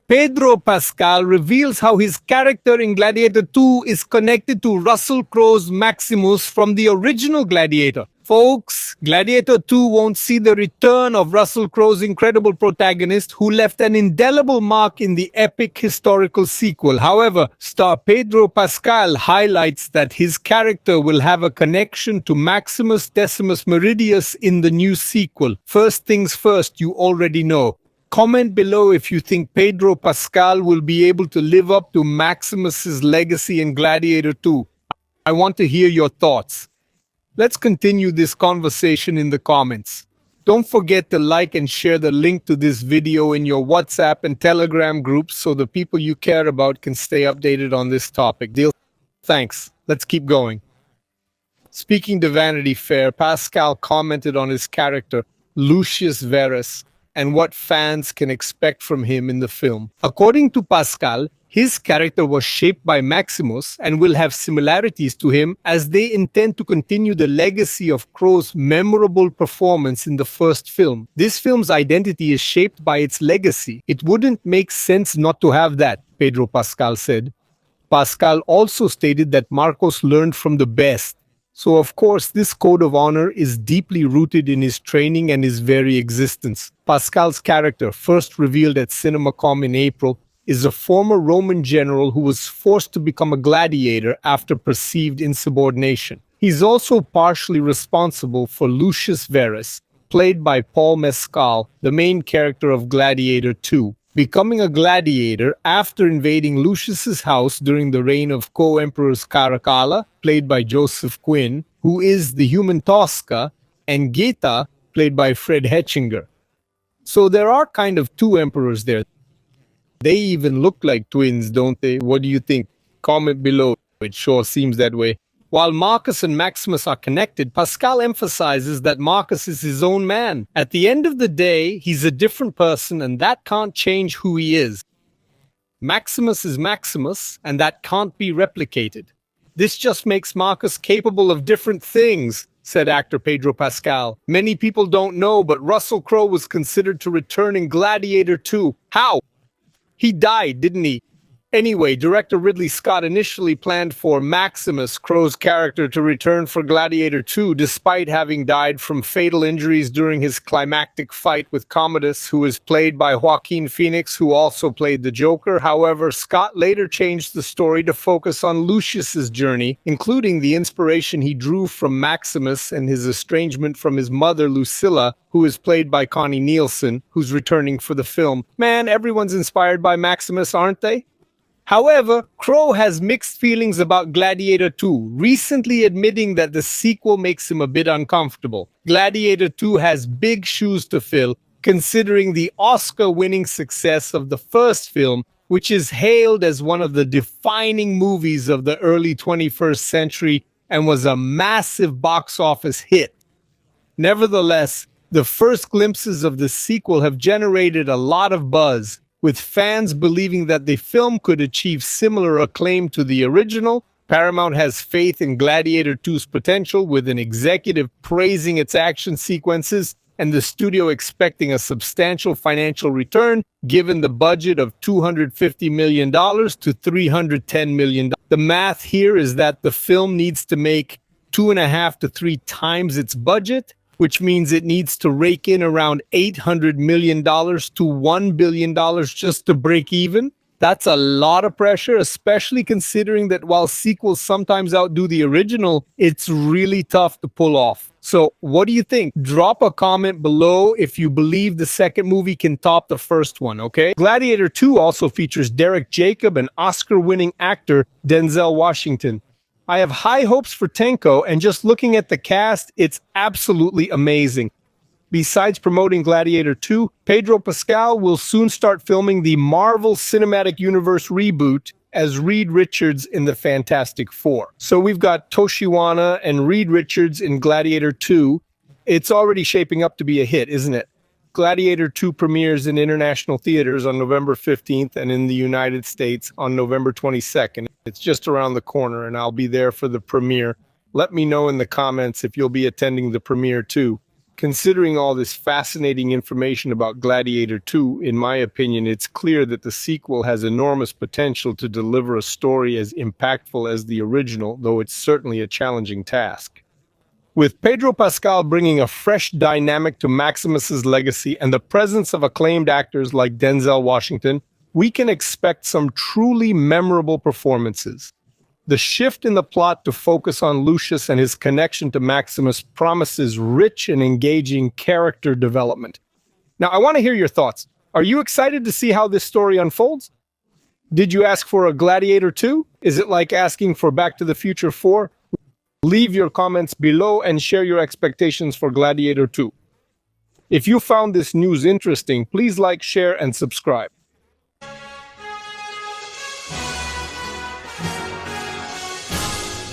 Pedro Pascal reveals how his character in Gladiator 2 is connected to Russell Crowe's Maximus from the original Gladiator. Folks, Gladiator 2 won't see the return of Russell Crowe's incredible protagonist who left an indelible mark in the epic historical sequel. However, star Pedro Pascal highlights that his character will have a connection to Maximus Decimus Meridius in the new sequel. First things first, you already know. Comment below if you think Pedro Pascal will be able to live up to Maximus's legacy in Gladiator 2. I want to hear your thoughts. Let's continue this conversation in the comments. Don't forget to like and share the link to this video in your WhatsApp and Telegram groups so the people you care about can stay updated on this topic. Deal? Thanks. Let's keep going. Speaking to Vanity Fair, Pascal commented on his character, Lucius Verus, and what fans can expect from him in the film. According to Pascal, his character was shaped by Maximus and will have similarities to him as they intend to continue the legacy of Crowe's memorable performance in the first film. This film's identity is shaped by its legacy. It wouldn't make sense not to have that, Pedro Pascal said. Pascal also stated that Marcos learned from the best. So of course, this code of honor is deeply rooted in his training and his very existence. Pascal's character, first revealed at CinemaCom in April, is a former Roman general who was forced to become a gladiator after perceived insubordination. He's also partially responsible for Lucius Verus, played by Paul Mescal, the main character of Gladiator 2, becoming a gladiator after invading Lucius's house during the reign of co-emperors Caracalla, played by Joseph Quinn, who is the human Tosca, and Geta, played by Fred Hetchinger. So there are kind of two emperors there. They even look like twins, don't they? What do you think? Comment below. It sure seems that way. While Marcus and Maximus are connected, Pascal emphasizes that Marcus is his own man. At the end of the day, he's a different person, and that can't change who he is. Maximus is Maximus, and that can't be replicated. This just makes Marcus capable of different things, said actor Pedro Pascal. Many people don't know, but Russell Crowe was considered to return in Gladiator 2. How? He died, didn't he? Anyway, director Ridley Scott initially planned for Maximus, Crowe's character, to return for Gladiator 2 despite having died from fatal injuries during his climactic fight with Commodus, who is played by Joaquin Phoenix, who also played the Joker. However, Scott later changed the story to focus on Lucius's journey, including the inspiration he drew from Maximus and his estrangement from his mother Lucilla, who is played by Connie Nielsen, who's returning for the film. Man, everyone's inspired by Maximus, aren't they? However, Crowe has mixed feelings about Gladiator 2, recently admitting that the sequel makes him a bit uncomfortable. Gladiator 2 has big shoes to fill, considering the Oscar-winning success of the first film, which is hailed as one of the defining movies of the early 21st century and was a massive box office hit. Nevertheless, the first glimpses of the sequel have generated a lot of buzz, with fans believing that the film could achieve similar acclaim to the original. Paramount has faith in Gladiator 2's potential, with an executive praising its action sequences and the studio expecting a substantial financial return, given the budget of $250 million to $310 million. The math here is that the film needs to make 2.5 to 3 times its budget, which means it needs to rake in around $800 million to $1 billion just to break even. That's a lot of pressure, especially considering that while sequels sometimes outdo the original, it's really tough to pull off. So what do you think? Drop a comment below if you believe the second movie can top the first one, okay? Gladiator 2 also features Derek Jacob and Oscar-winning actor Denzel Washington. I have high hopes for Tenko, and just looking at the cast, it's absolutely amazing. Besides promoting Gladiator 2, Pedro Pascal will soon start filming the Marvel Cinematic Universe reboot as Reed Richards in the Fantastic Four. So we've got Toshiwana and Reed Richards in Gladiator 2. It's already shaping up to be a hit, isn't it? Gladiator 2 premieres in international theaters on November 15th and in the United States on November 22nd. It's just around the corner, and I'll be there for the premiere. Let me know in the comments if you'll be attending the premiere too. Considering all this fascinating information about Gladiator 2, in my opinion, it's clear that the sequel has enormous potential to deliver a story as impactful as the original, though it's certainly a challenging task. With Pedro Pascal bringing a fresh dynamic to Maximus's legacy and the presence of acclaimed actors like Denzel Washington, we can expect some truly memorable performances. The shift in the plot to focus on Lucius and his connection to Maximus promises rich and engaging character development. Now, I want to hear your thoughts. Are you excited to see how this story unfolds? Did you ask for a Gladiator 2? Is it like asking for Back to the Future 4? Leave your comments below and share your expectations for Gladiator 2. If you found this news interesting, please like, share, and subscribe.